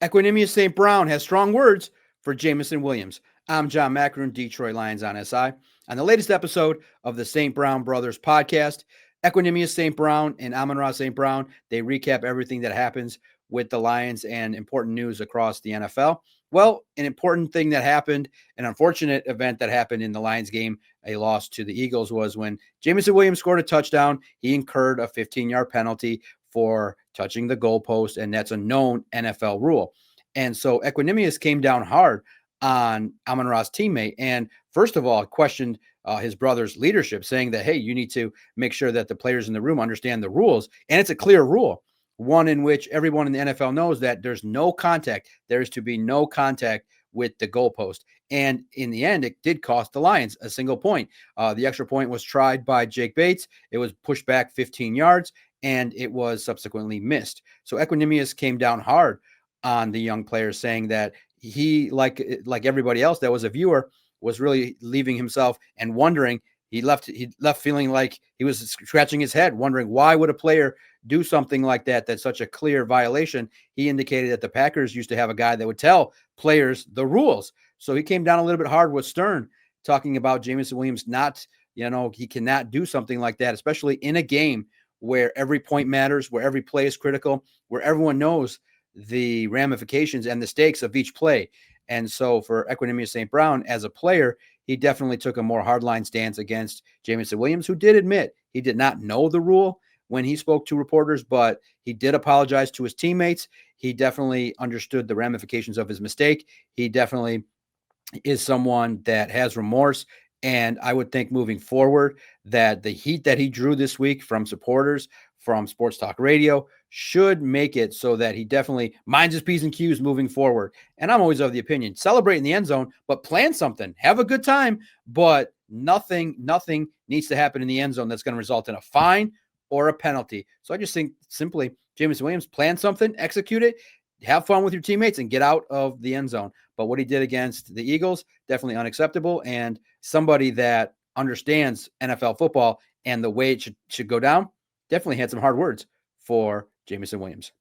Equanimeous St. Brown has strong words for Jameson Williams. I'm John Macaroon, Detroit Lions on SI. On the latest episode of the St. Brown Brothers podcast, Equanimeous St. Brown and Amon-Ra St. Brown, they recap everything that happens with the Lions and important news across the NFL. Well, an important thing that happened, an unfortunate event that happened in the Lions game, a loss to the Eagles, was when Jameson Williams scored a touchdown. He incurred a 15-yard penalty for touching the goalpost, and that's a known NFL rule. And so Equanimeous came down hard on Amon-Ra's teammate, and first of all, questioned his brother's leadership, saying that, hey, you need to make sure that the players in the room understand the rules. And it's a clear rule, one in which everyone in the NFL knows that there's no contact. There's to be no contact with the goalpost. And in the end, it did cost the Lions a single point. The extra point was tried by Jake Bates. It was pushed back 15 yards, and it was subsequently missed. So Equanimeous came down hard on the young player, saying that he, like everybody else that was a viewer, was really leaving himself and wondering. He left feeling like he was scratching his head, wondering why would a player do something like that? That's such a clear violation. He indicated that the Packers used to have a guy that would tell players the rules. So he came down a little bit hard with Stern, talking about Jameson Williams not, he cannot do something like that, especially in a game where every point matters, where every play is critical, where everyone knows the ramifications and the stakes of each play. And so for Equanimeous St. Brown, as a player, he definitely took a more hardline stance against Jameson Williams, who did admit he did not know the rule when he spoke to reporters, but he did apologize to his teammates. He definitely understood the ramifications of his mistake. He definitely is someone that has remorse. And I would think moving forward that the heat that he drew this week from supporters, from Sports Talk Radio, should make it so that he definitely minds his P's and Q's moving forward. And I'm always of the opinion, celebrate in the end zone, but plan something. Have a good time, but nothing needs to happen in the end zone that's going to result in a fine or a penalty. So I just think simply, Jameson Williams, plan something, execute it, have fun with your teammates, and get out of the end zone. But what he did against the Eagles, definitely unacceptable. And somebody that understands NFL football and the way it should go down, definitely had some hard words for Jameson Williams.